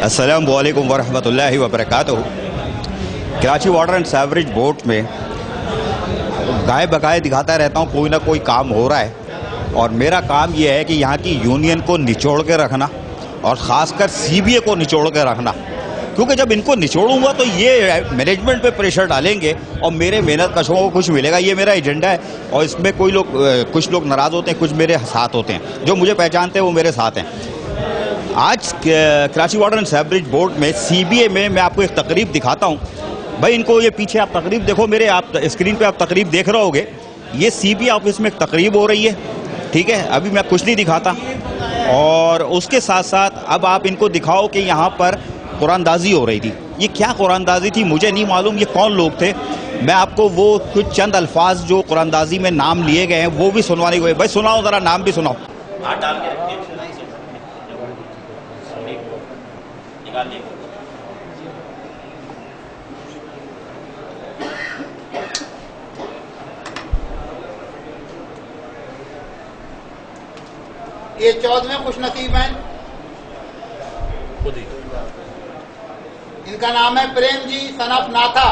अस्सलामु अलैकुम वरहमतुल्लाहि वबरकातुहू। Karachi water and sewerage board में गाय बगाए दिखाता रहता हूँ, कोई ना कोई काम हो रहा है और मेरा काम ये है कि यहाँ की यूनियन को निचोड़ के रखना और ख़ासकर सीबीए को निचोड़ के रखना, क्योंकि जब इनको निचोड़ूंगा तो ये मैनेजमेंट पे प्रेशर डालेंगे और मेरे मेहनत कशों को कुछ मिलेगा। ये मेरा एजेंडा है और इसमें कुछ लोग नाराज़ होते हैं, कुछ मेरे साथ होते हैं। जो मुझे पहचानते हैं वो मेरे साथ हैं। आज Karachi water and sewerage board में सीबीए में मैं आपको एक तकरीब दिखाता हूँ। भाई इनको ये पीछे आप तकरीब देखो, मेरे आप स्क्रीन पे आप तकरीब देख रहे होगे। ये सीबीए ऑफिस में एक तकरीब हो रही है, ठीक है। अभी मैं कुछ नहीं दिखाता और उसके साथ साथ अब आप इनको दिखाओ कि यहाँ पर कुरानदाजी हो रही थी। ये क्या कुरानदाजी थी मुझे नहीं मालूम, ये कौन लोग थे। मैं आपको वो कुछ चंद अल्फाज जो कुरानदाजी में नाम लिए गए हैं वो भी सुनवाने को। भाई सुनाओ ज़रा, नाम भी सुनाओ। ये 14वें खुशनसीब हैं। इनका नाम है प्रेम जी सनफ नाथा।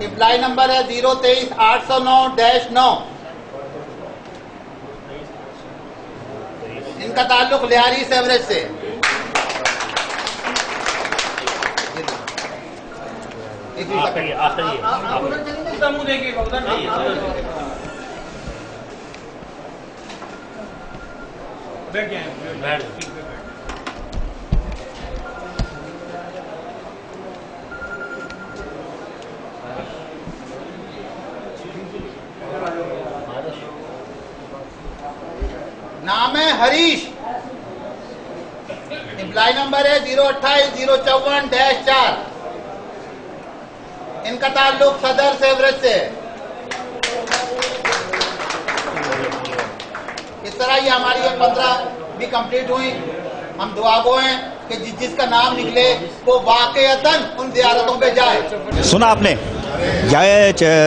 इम्प्लाई नंबर है 023-809-9। इनका ताल्लुक लिहारी सेवरेज से। नाम है हरीश। इम्प्लाई नंबर है 028-054-4। इनका ताल्लुक सदर सेवरेज से। इस तरह ये हमारी ये 15 भी कंप्लीट हुई। हम दुआ गो हैं कि जिसका नाम निकले वो वाकईतन उन ज़ियारतों पे जाए। सुना आपने,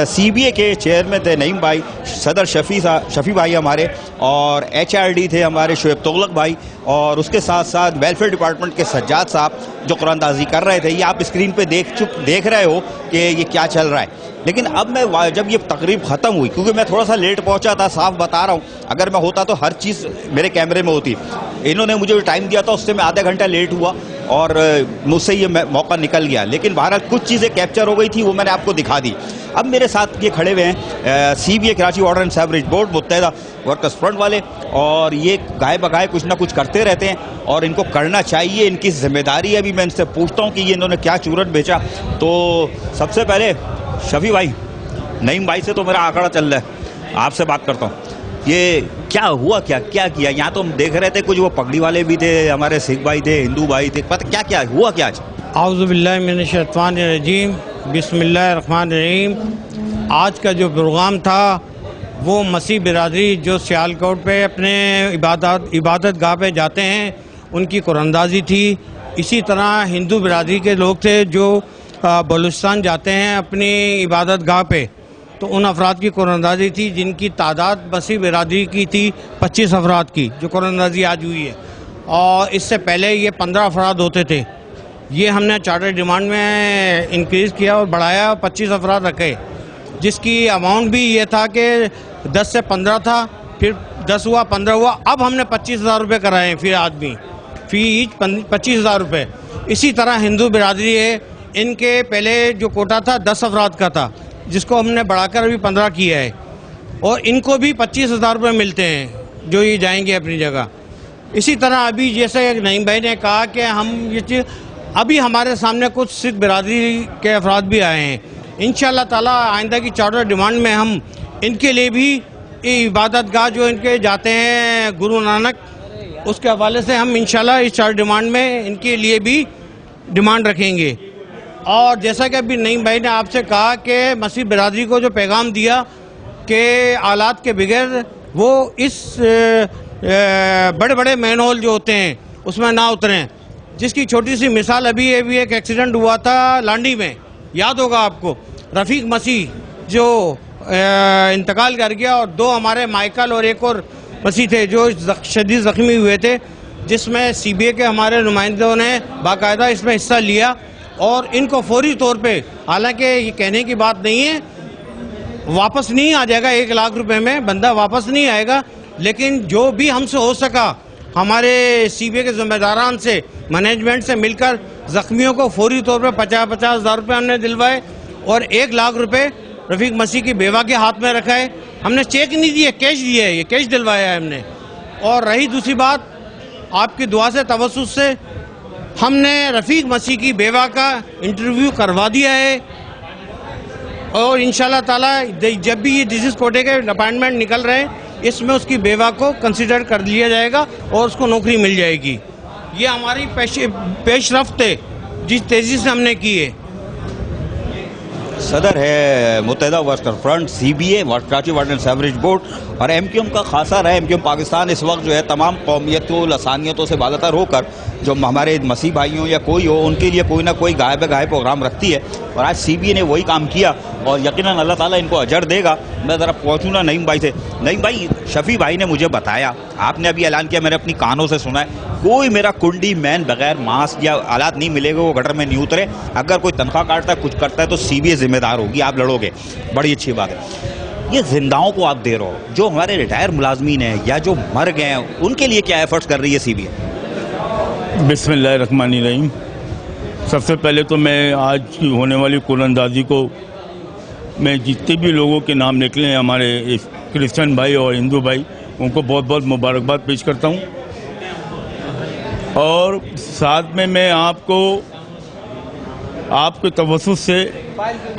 सीबीए के चेयरमैन थे नईम भाई, सदर शफी भाई हमारे, और एचआरडी थे हमारे शुएब तुगलक भाई, और उसके साथ साथ वेलफेयर डिपार्टमेंट के सज्जाद साहब जो कुरानदाजी कर रहे थे। ये आप स्क्रीन पे देख रहे हो कि ये क्या चल रहा है। लेकिन अब मैं जब ये तकरीब ख़त्म हुई, क्योंकि मैं थोड़ा सा लेट पहुंचा था, साफ बता रहा हूँ, अगर मैं होता तो हर चीज़ मेरे कैमरे में होती। इन्होंने मुझे जो टाइम दिया था उससे मैं आधा घंटा लेट हुआ और मुझसे ये मौका निकल गया। लेकिन बहरहाल कुछ चीज़ें कैप्चर हो गई थी, वो मैंने आपको दिखा दी। अब मेरे साथ ये खड़े हुए हैं CBA Karachi water and sewerage board Muttahida workers front वाले, और ये गाय बगाए कुछ ना कुछ करते रहते हैं और इनको करना चाहिए, इनकी जिम्मेदारी है। अभी मैं इनसे पूछता हूँ कि ये इन्होंने क्या चूरन बेचा। तो सबसे पहले शफी भाई, नईम भाई से तो मेरा आंकड़ा चल रहा है, आपसे बात करता हूँ। ये क्या हुआ, क्या किया? यहाँ तो हम देख रहे थे कुछ वो पगड़ी वाले भी थे, हमारे सिख भाई थे, हिंदू भाई थे, पता क्या हुआ क्या आज? औज़ु बिल्लाहि मिनश्शैतानिर्रजीम, बिस्मिल्लाहिर्रहमानिर्रहीम। आज का जो प्रोग्राम था वो मसीह बिरादरी जो सियालकोट पे अपने इबादत गाह पे जाते हैं उनकी कुरानदाजी थी। इसी तरह हिंदू बिरादरी के लोग थे जो बलूचिस्तान जाते हैं अपनी इबादत गाह पे, तो उन अफराद की कुरानदाजी थी जिनकी तादाद मसीह बिरादरी की थी 25 अफराद की, जो कुरानदाजी आज हुई है। और इससे पहले ये 15 अफराद होते थे। ये हमने चार्टर डिमांड में इंक्रीज़ किया और बढ़ाया, 25 अफराद रखे, जिसकी अमाउंट भी ये था कि 10 से 15 था, फिर 10 हुआ, 15 हुआ, अब हमने 25,000 रुपये कराए हैं फिर आदमी, फी ईच 25,000 रुपये। इसी तरह हिंदू बिरादरी है, इनके पहले जो कोटा था 10 अफराद का था, जिसको हमने बढ़ाकर अभी 15 किया है, और इनको भी 25,000 रुपये मिलते हैं जो ये जाएंगे अपनी जगह। इसी तरह अभी जैसे नईम भाई ने कहा कि हम ये चीज़, अभी हमारे सामने कुछ सिख बिरादरी के अफराद भी आए हैं। इंशाअल्लाह ताला आइंदा की चार्टर डिमांड में हम इनके लिए भी इबादत गाह जो इनके जाते हैं गुरु नानक, उसके हवाले से हम इंशाअल्लाह इस चार्टर डिमांड में इनके लिए भी डिमांड रखेंगे। और जैसा कि अभी नईम भाई ने आपसे कहा कि मसीह बिरादरी को जो पैगाम दिया कि आलात के बगैर वो इस बड़े बड़े मैनहोल जो होते हैं उसमें ना उतरें, जिसकी छोटी सी मिसाल अभी एक एक्सीडेंट हुआ था लांडी में, याद होगा आपको, रफ़ीक मसीह जो इंतकाल कर गया, और 2 हमारे माइकल और एक और मसीह थे जो शदीद ज़ख्मी हुए थे। जिसमें सीबीए के हमारे नुमाइंदों ने बाकायदा इसमें हिस्सा लिया और इनको फौरी तौर पे, हालांकि ये कहने की बात नहीं है, वापस नहीं आ जाएगा 1 लाख रुपए में, बंदा वापस नहीं आएगा, लेकिन जो भी हमसे हो सका हमारे सीबीए के जिम्मेदारान से, मैनेजमेंट से मिलकर जख्मियों को फौरी तौर पे 50-50 हज़ार रुपये हमने दिलवाए और 1 लाख रुपए रफीक मसीह की बेवा के हाथ में रखा है। हमने चेक नहीं दिए, कैश दिए है, ये कैश दिलवाया है हमने। और रही दूसरी बात, आपकी दुआ से, तवस्सुत से हमने रफीक मसीह की बेवा का इंटरव्यू करवा दिया है और इंशाल्लाह ताला जब भी ये डिजीज कोटे के अपॉइंटमेंट निकल रहे हैं, इसमें उसकी बेवा को कंसिडर कर लिया जाएगा और उसको नौकरी मिल जाएगी। ये हमारी पेशरफ्त है जिस तेजी से हमने की है। सदर है Muttahida worker front, CBA, Karachi वार्ड एंड सीवरेज बोर्ड और एमक्यूएम का खासा रहा। एमक्यूएम पाकिस्तान इस वक्त जो है तमाम कौमियतों, लसानियतों से बालातर होकर जो हमारे मसीह भाई हों या कोई हो, उनके लिए कोई ना कोई गाय बगाए प्रोग्राम रखती है और आज सीबीए ने वही काम किया और यकीनन अल्लाह ताला इनको अजर देगा। मैं ज़रा पहुँचूँ ना नईम भाई से। नईम भाई, शफी भाई ने मुझे बताया, आपने अभी ऐलान किया, मैंने अपनी कानों से सुना है, कोई मेरा कुंडी मैन बगैर मास्क या आलात नहीं मिलेगा, वो गटर में नहीं उतरे। अगर कोई तनख्वाह काटता है, कुछ करता है तो सीबीए जिम्मेदार होगी, आप लड़ोगे। बड़ी अच्छी बात है। ये जिंदाओं को आप दे रहे हो, जो हमारे रिटायर मुलाजमीन हैं या जो मर गए हैं, उनके लिए क्या एफर्ट्स कर रही है सीबीए? बिस्मिल्लाहिर्रहमानिर्रहीम। सबसे पहले तो मैं आज की होने वाली कुरानंदाजी को, मैं जितने भी लोगों के नाम निकले हैं हमारे क्रिश्चियन भाई और हिंदू भाई, उनको बहुत बहुत मुबारकबाद पेश करता हूँ। और साथ में मैं आपके तवज्जुह से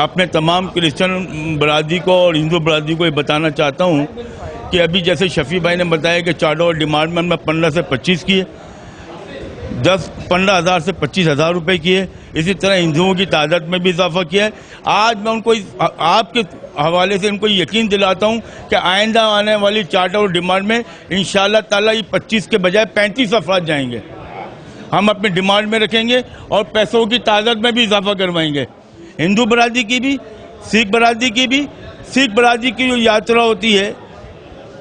अपने तमाम क्रिश्चियन बरादरी को और हिंदू बरादरी को ये बताना चाहता हूँ कि अभी जैसे शफी भाई ने बताया कि चार्टर और डिपार्टमेंट में 15 से 25 किए, 15,000 से 25,000 रुपये किए, इसी तरह हिंदुओं की तादाद में भी इजाफा किया है। आज मैं उनको आपके हवाले से इनको यकीन दिलाता हूँ कि आइंदा आने वाली चार्टर और डिमांड में इंशाअल्लाह ताला ये 25 के बजाय 35 अफराद जाएंगे। हम अपने डिमांड में रखेंगे और पैसों की तादाद में भी इजाफा करवाएंगे। हिंदू बरादरी की भी, सिख बरादरी की भी, सिख बरादरी की जो यात्रा होती है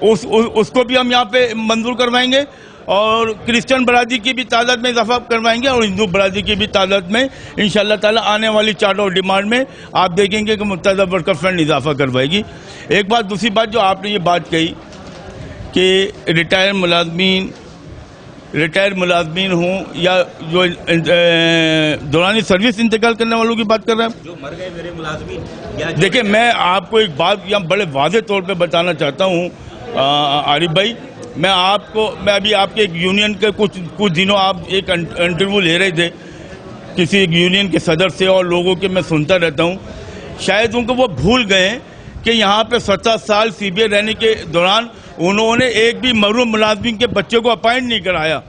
उसको भी हम यहाँ पे मंजूर करवाएंगे और क्रिश्चियन बरादरी की भी तादाद में इजाफा करवाएंगे और हिंदू बरादरी की भी तादाद में इंशाअल्लाह ताला आने वाली चार्टर और डिमांड में आप देखेंगे कि मुत्तहिदा वर्कर फ्रंट इजाफा करवाएगी। एक बात, दूसरी बात जो आपने ये बात कही कि रिटायर मुलाजमीन हों या जो दौरानी सर्विस इंतकाल करने वालों की बात कर रहे हैं, जो मर गए मेरे मुलाजमीन। देखिए, मैं आपको एक बात यहाँ बड़े वाज़ेह तौर पे बताना चाहता हूँ आरिफ भाई। मैं अभी आपके एक यूनियन के कुछ दिनों आप एक इंटरव्यू ले रहे थे किसी एक यूनियन के सदर से और लोगों के मैं सुनता रहता हूँ, शायद उनको वो भूल गए कि यहाँ पे 17 साल सीबीए रहने के दौरान उन्होंने एक भी महरूम मुलाजमीन के बच्चे को अपॉइंट नहीं कराया।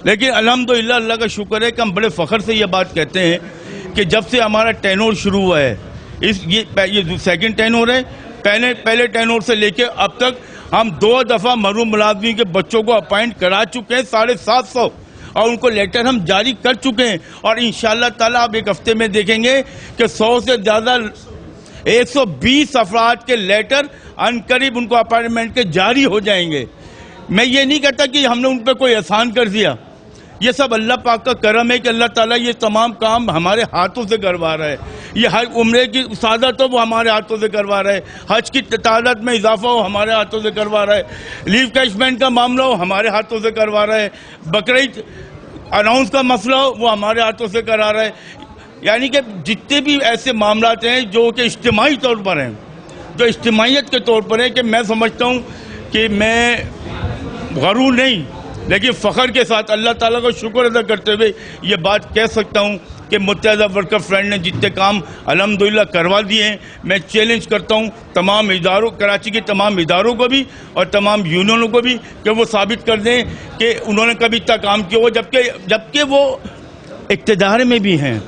लेकिन अल्हम्दुलिल्लाह, अल्लाह का शुक्र है कि हम बड़े फ़ख्र से ये बात कहते हैं कि जब से हमारा टेनोर शुरू हुआ है, ये सेकंड टेनोर है, पहले टेनोर से लेके अब तक हम 2 दफ़ा महरूम मुलाजमीन के बच्चों को अपॉइंट करा चुके हैं, 750 और उनको लेटर हम जारी कर चुके हैं। और इंशाअल्लाह ताला आप एक हफ्ते में देखेंगे कि 100 से ज़्यादा 120 अफराद के लेटर अनकरीब उनको अपॉइंटमेंट के जारी हो जाएंगे। मैं ये नहीं कहता कि हमने उन पर कोई एहसान कर दिया, ये सब अल्लाह पाक का करम है कि अल्लाह ताला ये तमाम काम हमारे हाथों से करवा रहा है। ये हज उम्रे की सादत हो वो हमारे हाथों से करवा रहा है, हज की तादाद में इजाफा हो हमारे हाथों से करवा रहा है, लीव कैशमेंट का मामला हो हमारे हाथों से करवा रहा है, बकरीद अनाउंस का मसला हो वो हमारे हाथों से करा रहा है। यानी कि जितने भी ऐसे मामला हैं जो कि इज्तिमाई तौर पर हैं, जो इज्तिमाइयत के तौर पर हैं, कि मैं समझता हूँ कि मैं गरूर नहीं लेकिन फ़ख्र के साथ अल्लाह ताला का शुक्र अदा करते हुए ये बात कह सकता हूँ कि मुत्तहिदा वर्कर फ्रंट ने जितने काम अल्हम्दुलिल्लाह करवा दिए हैं, मैं चैलेंज करता हूँ तमाम इदारों, कराची के तमाम इदारों को भी और तमाम यूनियनों को भी कि वो साबित कर दें कि उन्होंने कभी इतना काम किया हो, जबकि वो इक़्तिदार में भी हैं,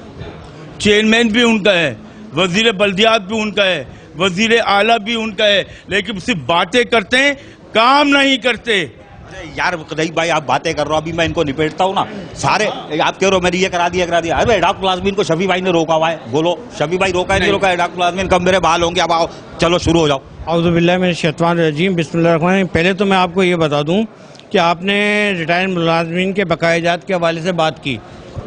चेयरमैन भी उनका है, वज़ीर बल्दियात भी उनका है, वज़ीर आला भी उनका है, लेकिन सिर्फ बातें करते हैं, काम नहीं करते। अरे यार नहीं भाई, आप बातें कर रहे हो, अभी मैं इनको निपेटता हूँ ना। सारे आप कह रहे हो मैंने ये करा दिया। अरे एडाक मुलाजमीन को शफी भाई ने रोका हुआ है, बोलो शफी भाई रोका है नहीं रोका? एडाक मुलाजमीन कब मेरे बाल होंगे? अब आओ चलो शुरू हो जाओ। औज़ु बिल्लाहि मिनश शैतानिर रजीम, बिस्मिल्लाहिर रहमानिर रहीम। पहले तो मैं आपको ये बता दूं कि आपने रिटायर्ड मुलाजमीन के बकायाजात के हवाले से बात की,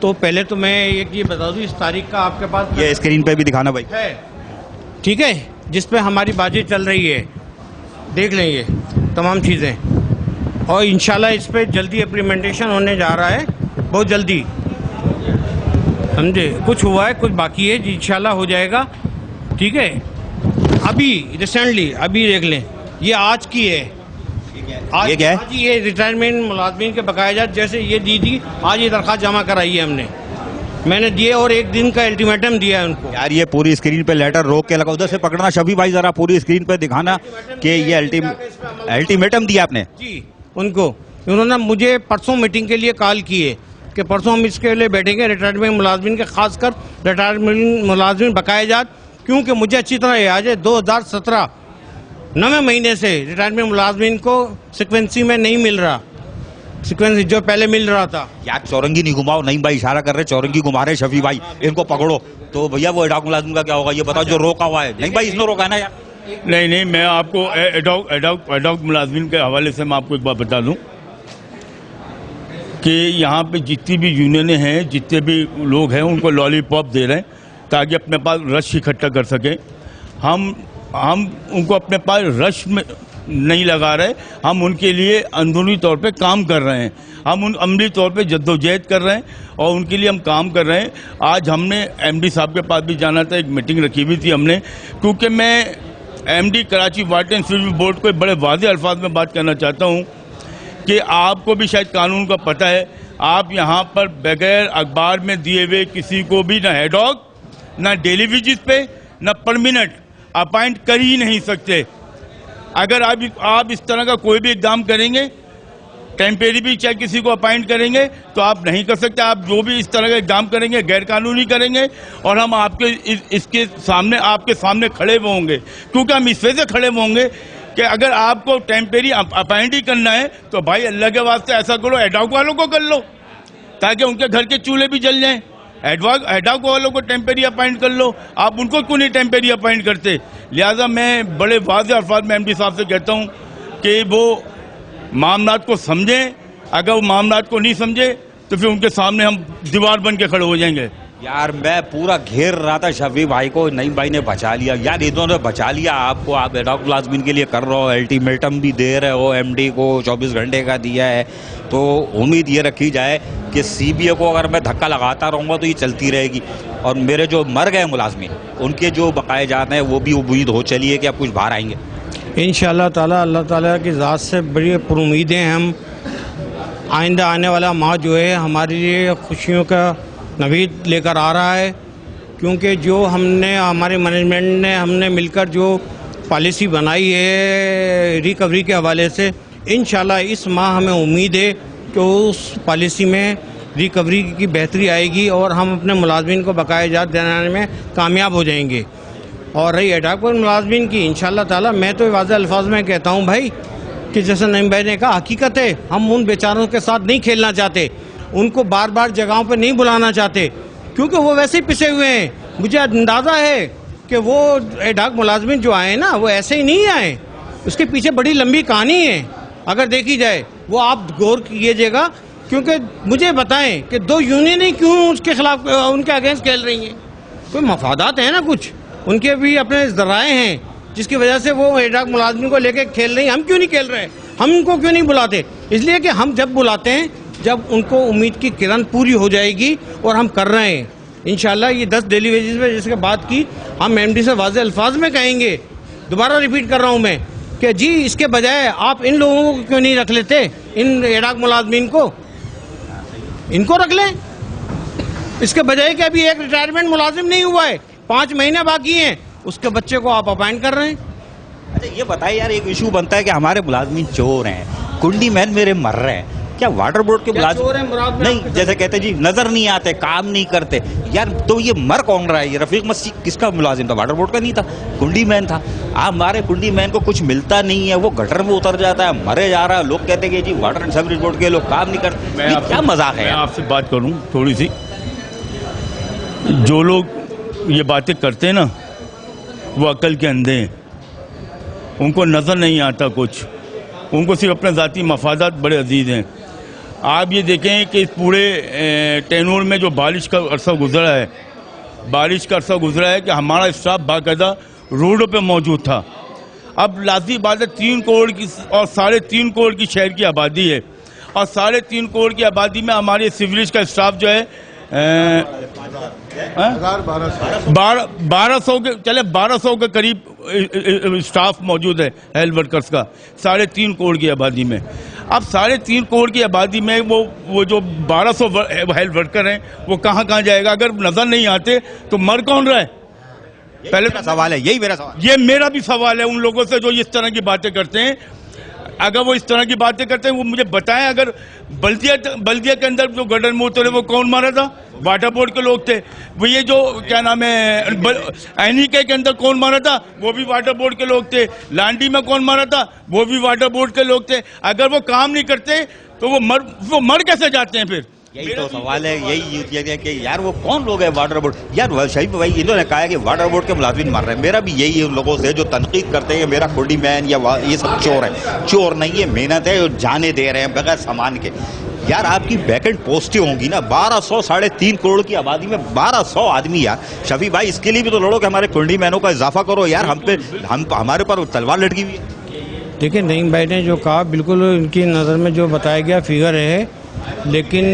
तो पहले तो मैं ये बता दूं, इस तारीख का आपके पास ये स्क्रीन पे भी दिखाना भाई है, ठीक है, जिस पे हमारी बातचीत चल रही है, देख लें ये तमाम चीज़ें, और इंशाल्लाह इस पे जल्दी इम्प्लीमेंटेशन होने जा रहा है, बहुत जल्दी, समझे। कुछ हुआ है, कुछ बाकी है, इंशाल्लाह हो जाएगा, ठीक है। अभी रिसेंटली अभी देख लें, ये आज की है, ये क्या है? आज ये रिटायरमेंट मुलाजमीन के बकायाजात जैसे ये दी थी, आज ये दरख्वास्त जमा कराई है मैंने दिए, और 1 दिन का अल्टीमेटम दिया है उनको। यार ये पूरी स्क्रीन पे लेटर रोक के लगा, उधर से पकड़ना शफी भाई, जरा पूरी स्क्रीन पे दिखाना कि ये अल्टीमेटम दिया आपने जी उनको। उन्होंने मुझे परसों मीटिंग के लिए कॉल की है कि परसों हम इसके लिए बैठेंगे, रिटायरमेंट मुलाजमीन के, खासकर रिटायरमेंट मुलाजमीन बकायाजात, क्योंकि मुझे अच्छी तरह याद है 2017 9वें महीने से रिटायरमेंट मुलाजमीन को सिक्वेंसी में नहीं मिल रहा, सिक्वेंस जो पहले मिल रहा था। यार चौरंगी नहीं घुमाओ, नहीं भाई इशारा कर रहे, चौरंगी घुमा रहे शफी भाई, इनको पकड़ो। तो भैया वो एडॉक मुलाजिम का क्या होगा ये बताओ, जो रोका हुआ है। नहीं भाई इसने रोका है ना यार। नहीं, मैं आपको एडॉक मुलाजमीन के हवाले से मैं आपको एक बात बता दूं कि यहाँ पे जितनी भी यूनियनें हैं, जितने भी लोग हैं, उनको लॉलीपॉप दे रहे हैं ताकि अपने पास रश इकट्ठा कर सकें। हम उनको अपने पास रश में नहीं लगा रहे, हम उनके लिए अंदरूनी तौर पे काम कर रहे हैं, हम उन अमली तौर पे जद्दोजहद कर रहे हैं और उनके लिए हम काम कर रहे हैं। आज हमने एमडी साहब के पास भी जाना था, एक मीटिंग रखी हुई थी हमने, क्योंकि मैं MD Karachi water and sewerage board को बड़े वाज़ेह अल्फाज में बात करना चाहता हूँ कि आपको भी शायद कानून का पता है, आप यहाँ पर बगैर अखबार में दिए हुए किसी को भी ना हेडॉक, ना डेली विजिट पे, ना परमिनेंट अपॉइंट कर ही नहीं सकते। अगर आप इस तरह का कोई भी इकदाम करेंगे, टेम्परेरी भी चाहे किसी को अपॉइंट करेंगे, तो आप नहीं कर सकते। आप जो भी इस तरह का इकदाम करेंगे गैर कानूनी करेंगे, और हम इसके सामने आपके सामने खड़े हुए होंगे, क्योंकि हम इस वजह से खड़े हुए होंगे कि अगर आपको टेम्परेरी अपॉइंट ही करना है तो भाई अल्लाह के वास्ते ऐसा करो, एडॉक वालों को कर लो ताकि उनके घर के चूल्हे भी जल जाएं। एडॉक वालों को टेम्परेरी अपॉइंट कर लो, आप उनको क्यों नहीं टेम्परेरी अपॉइंट करते? लिहाजा मैं बड़े वाज़ेह अल्फाज में एमडी साहब से कहता हूँ कि वो मामलात को समझें, अगर वो मामलात को नहीं समझे तो फिर उनके सामने हम दीवार बन के खड़े हो जाएंगे। यार मैं पूरा घेर रहा था शफी भाई को, नईम भाई ने बचा लिया। यार इन्होंने बचा लिया आपको, आप एडॉक मुलाजमीन के लिए कर रहे हो, अल्टीमेटम भी दे रहे हो, एमडी को 24 घंटे का दिया है। तो उम्मीद ये रखी जाए कि सीबीए को अगर मैं धक्का लगाता रहूँगा तो ये चलती रहेगी, और मेरे जो मर गए मुलाजमीन उनके जो बकाए जाते हैं वो भी उम्मीद हो चली है कि अब कुछ बाहर आएंगे इंशाअल्लाह ताला। अल्लाह ताला की ज़ात से बड़ी पुरुमीदें हैं हम। आइंदा आने वाला माह जो है हमारे लिए खुशियों का नवीद लेकर आ रहा है, क्योंकि जो हमारे मैनेजमेंट ने हमने मिलकर जो पॉलिसी बनाई है रिकवरी के हवाले से, इंशाल्लाह इस माह हमें उम्मीद है कि उस पॉलिसी में रिकवरी की बेहतरी आएगी और हम अपने मुलाजमीन को बकायाजात दिलाने में कामयाब हो जाएंगे। और रही एडॉक मुलाजमीन की, इंशाल्लाह ताला मैं तो वाज़ेह अल्फाज में कहता हूँ भाई कि जैसे नईम भाई ने कहा, हकीकत है हम उन बेचारों के साथ नहीं खेलना चाहते, उनको बार बार जगहों पर नहीं बुलाना चाहते, क्योंकि वो वैसे ही पिसे हुए हैं। मुझे अंदाज़ा है कि वो एडॉक मुलाजमीन जो आए ना वो ऐसे ही नहीं आए, उसके पीछे बड़ी लंबी कहानी है अगर देखी जाए, वो आप गौर कीजिएगा। क्योंकि मुझे बताएं कि 2 यूनियनें क्यों उसके खिलाफ, उनके अगेंस्ट खेल रही हैं? कोई मफादात है ना, कुछ उनके भी अपने ज़राए हैं जिसकी वजह से वो एडॉक मुलाजमीन को लेकर खेल रही हैं। हम क्यों नहीं खेल रहे? हम उनको क्यों नहीं बुलाते? इसलिए कि हम जब बुलाते हैं जब उनको उम्मीद की किरण पूरी हो जाएगी, और हम कर रहे हैं इंशाल्लाह। ये 10 डेली वेजेस में जिसके बात की, हम एमडी से वाज़ेह अल्फाज में कहेंगे, दोबारा रिपीट कर रहा हूँ मैं, कि जी इसके बजाय आप इन लोगों को क्यों नहीं रख लेते, इन एडॉक मुलाजमीन को, इनको रख लें। इसके बजाय कि अभी एक रिटायरमेंट मुलाजिम नहीं हुआ है, 5 महीने बाकी हैं, उसके बच्चे को आप अपॉइंट कर रहे हैं। अच्छा ये बताइए यार, एक इशू बनता है कि हमारे मुलाजमीन चोर हैं, कुंडी मैन मेरे मर रहे हैं, क्या वाटर बोर्ड के मुलाजिम नहीं, जैसे कहते जी नजर नहीं आते, काम नहीं करते यार, तो ये मर कौन रहा है? ये रफीक मस्जिद किसका मुलाजिम था? वाटर बोर्ड का नहीं था, कुंडी मैन था। हमारे कुंडी मैन को कुछ मिलता नहीं है, वो गटर में उतर जाता है, मरे जा रहा है। लोग कहते हैं कि जी वाटर एंड सीवरेज बोर्ड के लोग काम नहीं करते। क्या मजाक है? मैं आपसे बात करूं थोड़ी सी, जो लोग ये बातें करते हैं ना वो अकल के अंधे हैं, उनको नजर नहीं आता कुछ। उनको सिर्फ अपने ज़ाती मफादात बड़े अजीज़ हैं। आप ये देखें कि इस पूरे टेनूर में जो बारिश का अरसा गुजरा है कि हमारा स्टाफ बाकायदा रोडों पे मौजूद था। अब लाज़मी बात है 3 करोड़ की और 3.5 करोड़ की शहर की आबादी है, और 3.5 करोड़ की आबादी में हमारे सिविलियंस का स्टाफ जो है 1200 के करीब स्टाफ मौजूद है हेल्थ वर्कर्स का 3.5 करोड़ की आबादी में। अब 3.5 करोड़ की आबादी में वो जो 1200 हेल्थ वर्कर हैं वो कहाँ जाएगा? अगर नजर नहीं आते तो मर कौन रहा है? पहले मेरा सवाल है, यही मेरा सवाल। ये मेरा भी सवाल है उन लोगों से जो इस तरह की बातें करते हैं। अगर वो इस तरह की बातें करते हैं वो मुझे बताएं। अगर बल्दिया के अंदर जो गटर में उतरे वो कौन मारा था? वाटर बोर्ड के लोग थे। वो ये जो क्या नाम है एनिके के अंदर कौन मारा था? वो भी वाटर बोर्ड के लोग थे। लांडी में कौन मारा था? वो भी वाटर बोर्ड के लोग थे। अगर वो काम नहीं करते तो वो मर कैसे जाते हैं फिर? यही तो सवाल है, यही है कि यार वो कौन लोग हैं वाटर बोर्ड? यार शरीफ भाई इन्होंने कहा है कि वाटर बोर्ड के मुलाजिम मार रहे हैं। मेरा भी यही है उन लोगों से जो तनकीद करते हैं मेरा कुंडी मैन या ये सब चोर है। चोर नहीं है, मेहनत है, जाने दे रहे हैं बगैर सामान के। यार आपकी वैकेंट पोस्टें होंगी ना 1200 3.5 करोड़ की आबादी में 1200 आदमी। यार शफी भाई इसके लिए भी तो लड़ो कि हमारे कुंडी मैनों का इजाफा करो यार। हमारे ऊपर तलवार लटकी हुई है। देखिए नईम भाई ने जो कहा बिल्कुल इनकी नज़र में जो बताया गया फिगर है, लेकिन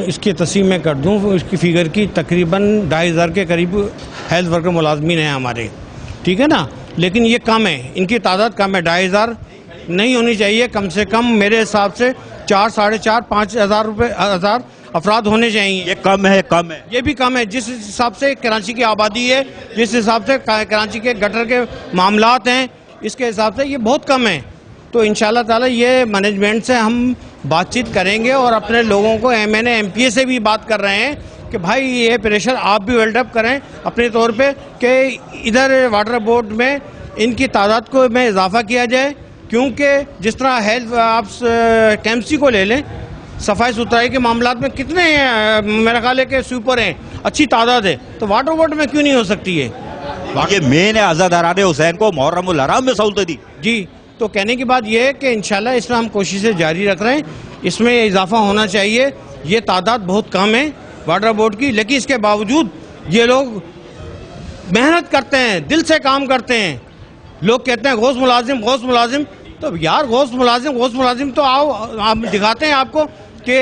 इसकी तस्सीम मैं कर दूं इसकी फिगर की तकरीबन 2,500 के करीब हेल्थ वर्कर मुलाजमीन हैं हमारे, ठीक है ना। लेकिन ये कम है, इनकी तादाद कम है। 2,500 नहीं होनी चाहिए, कम से कम मेरे हिसाब से 4, 4.5, 5,000 अफराद होने चाहिए। ये कम है, ये भी कम है। जिस हिसाब से कराची की आबादी है, जिस हिसाब से कराची के गटर के मामलात हैं, इसके हिसाब से ये बहुत कम है। तो इंशाल्लाह ताला ये मैनेजमेंट से हम बातचीत करेंगे और अपने लोगों को मैंने MPA से भी बात कर रहे हैं कि भाई ये प्रेशर आप भी वेल्डअप करें अपने तौर पे कि इधर वाटर बोर्ड में इनकी तादाद को में इजाफा किया जाए। क्योंकि जिस तरह हेल्थ आप KMC को ले लें, सफाई सुथराई के मामलात में कितने मेरा ख्याल है कि स्वीपर हैं, अच्छी तादाद है, तो वाटर बोर्ड में क्यों नहीं हो सकती है? ये मेन है आज़ाद अराने हुसैन को मुहर्रमुल हराम में सहूलत दी जी। तो कहने की बात यह है कि इंशाल्लाह इसमें हम कोशिशें जारी रख रहे हैं, इसमें इजाफा होना चाहिए। ये तादाद बहुत कम है वाटर बोर्ड की, लेकिन इसके बावजूद ये लोग मेहनत करते हैं, दिल से काम करते हैं। लोग कहते हैं गौस मुलाजिम, तो यार गौस मुलाजिम तो आओ आप दिखाते हैं आपको कि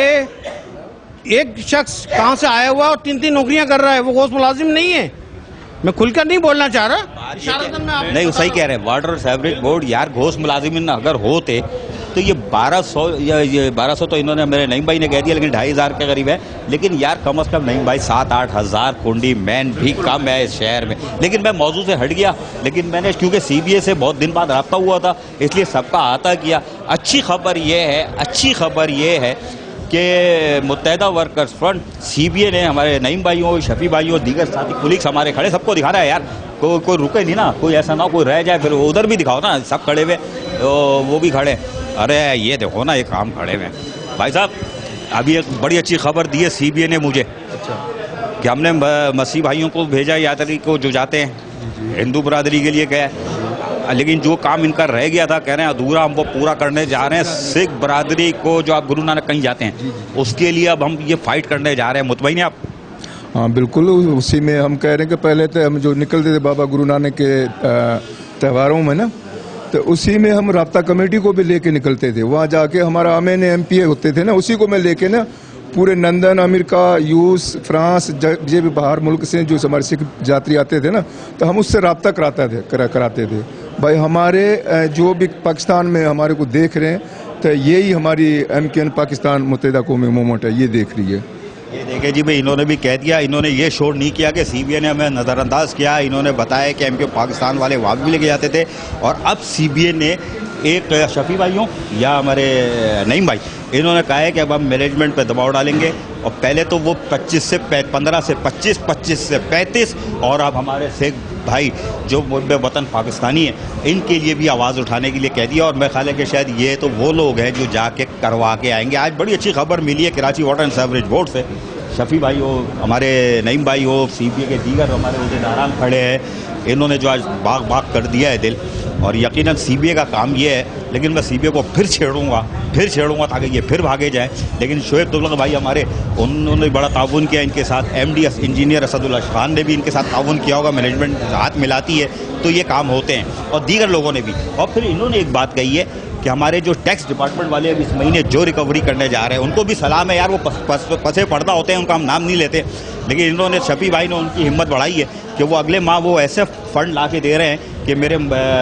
एक शख्स कहाँ से आया हुआ और 3 नौकरियां कर रहा है, वो गौस मुलाजिम नहीं है। मैं खुलकर नहीं बोलना चाह रहा, नहीं वो सही कह रहे हैं। वाटर सेवरेज बोर्ड यार घोष मुलाजिमिन अगर होते तो ये 1200 तो इन्होंने मेरे नईम भाई ने कह दिया, लेकिन 2,500 के करीब है। लेकिन यार कम से कम नईम भाई 7-8 हज़ार कुंडी मैन भी कम है इस शहर में। लेकिन मैं मौजू से हट गया, लेकिन मैंने क्योंकि CBA से बहुत दिन बाद रब्ता हुआ था इसलिए सबका आता किया। अच्छी खबर ये है कि मुत्तहिदा वर्कर्स फ्रंट CBA ने हमारे नईम भाइयों, शफी भाइयों, दीगर साथी कुलीग्स हमारे खड़े, सबको दिखा रहा है यार। कोई रुके नहीं ना, कोई ऐसा ना कोई रह जाए, फिर उधर भी दिखाओ ना, सब खड़े हुए वो भी खड़े। अरे ये देखो ना, ये काम खड़े हुए भाई साहब। अभी एक बड़ी अच्छी खबर दी है CBA ने मुझे, कि हमने मसीह भाइयों को भेजा, यात्री को जो जाते हैं हिंदू बरादरी के लिए गया, लेकिन जो काम इनका रह गया था कह रहे हैं अधूरा, हम वो पूरा करने जा रहे हैं। सिख बरादरी को जो आप गुरु नानक कहीं जाते हैं उसके लिए अब हम ये फाइट करने जा रहे हैं। मुतमईन हैं आप? हाँ बिल्कुल, उसी में हम कह रहे हैं कि पहले तो हम जो निकलते थे बाबा गुरु नानक के त्योहारों में ना, तो उसी में हम राब्ता कमेटी को भी लेके निकलते थे। वहाँ जाके हमारा MPA होते थे ना, उसी को मैं लेके ना पूरे लंदन, अमेरिका, यूएस, फ्रांस, जो भी बाहर मुल्क से जो हमारे सिख यात्री आते थे ना, तो हम उससे रब्ता कराते थे। भाई हमारे जो भी पाकिस्तान में हमारे को देख रहे हैं, तो यही हमारी MKN पाकिस्तान मुत्तहिदा कौमी मूवमेंट है, ये देख रही है। ये देखे जी भाई, इन्होंने भी कह दिया, इन्होंने ये शोर नहीं किया कि CBA ने हमें नज़रअंदाज किया। इन्होंने बताया कि MKN पाकिस्तान वाले वहाँ भी लेके जाते थे, और अब CBA ने एक शफी भाइयों या हमारे नईम भाई, इन्होंने कहा है कि अब हम मैनेजमेंट पे दबाव डालेंगे। और पहले तो वो 15 से 25, 25 से 35, और अब हमारे सिख भाई जो वतन पाकिस्तानी है इनके लिए भी आवाज़ उठाने के लिए कह दिया। और मैं ख्याल है कि शायद ये तो वो लोग हैं जो जाके करवा के आएंगे। आज बड़ी अच्छी खबर मिली है Karachi water and sewerage board से। शफी भाई हो, हमारे नईम भाई हो, CBA के दीगर हमारे उहदेदारान खड़े हैं, इन्होंने जो आज बाग बाग कर दिया है दिल। और यकीनन सीबीआई का काम ये है, लेकिन मैं सीबीआई को फिर छेड़ूंगा ताकि ये फिर भागे जाए। लेकिन शोएब तुगलक भाई हमारे, उन्होंने बड़ा ताउन किया इनके साथ। एमडी इंजीनियर असदुल्ला खान ने भी इनके साथ ताउन किया होगा, मैनेजमेंट हाथ मिलाती है तो ये काम होते हैं, और दीगर लोगों ने भी। और फिर इन्होंने एक बात कही है कि हमारे जो टैक्स डिपार्टमेंट वाले अब इस महीने जो रिकवरी करने जा रहे हैं उनको भी सलाम है यार, वो पसे पर्दा होते हैं, उनका हम नाम नहीं लेते। लेकिन इन्होंने, शफी भाई ने उनकी हिम्मत बढ़ाई है कि वो अगले माह वो ऐसे फंड ला के दे रहे हैं कि मेरे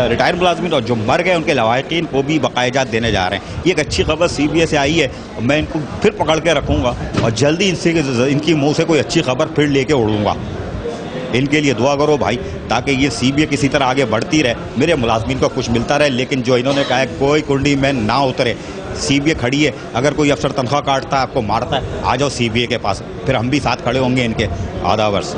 रिटायर्ड मुलाजमीन और जो मर गए उनके लवाहिकीन को भी बकायजात देने जा रहे हैं। ये एक अच्छी खबर सीबीआई से आई है, मैं इनको फिर पकड़ के रखूँगा और जल्दी इनकी मुँह से कोई अच्छी खबर फिर लेके उड़ूँगा। इनके लिए दुआ करो भाई, ताकि ये सीबीआई किसी तरह आगे बढ़ती रहे, मेरे मुलाजमीन को कुछ मिलता रहे। लेकिन जो इन्होंने कहा है कोई कुंडी में ना उतरे, सीबीआई खड़ी है। अगर कोई अफसर तनख्वाह काटता है, आपको मारता है, आ जाओ सीबीआई के पास, फिर हम भी साथ खड़े होंगे इनके। आधा वर्ष।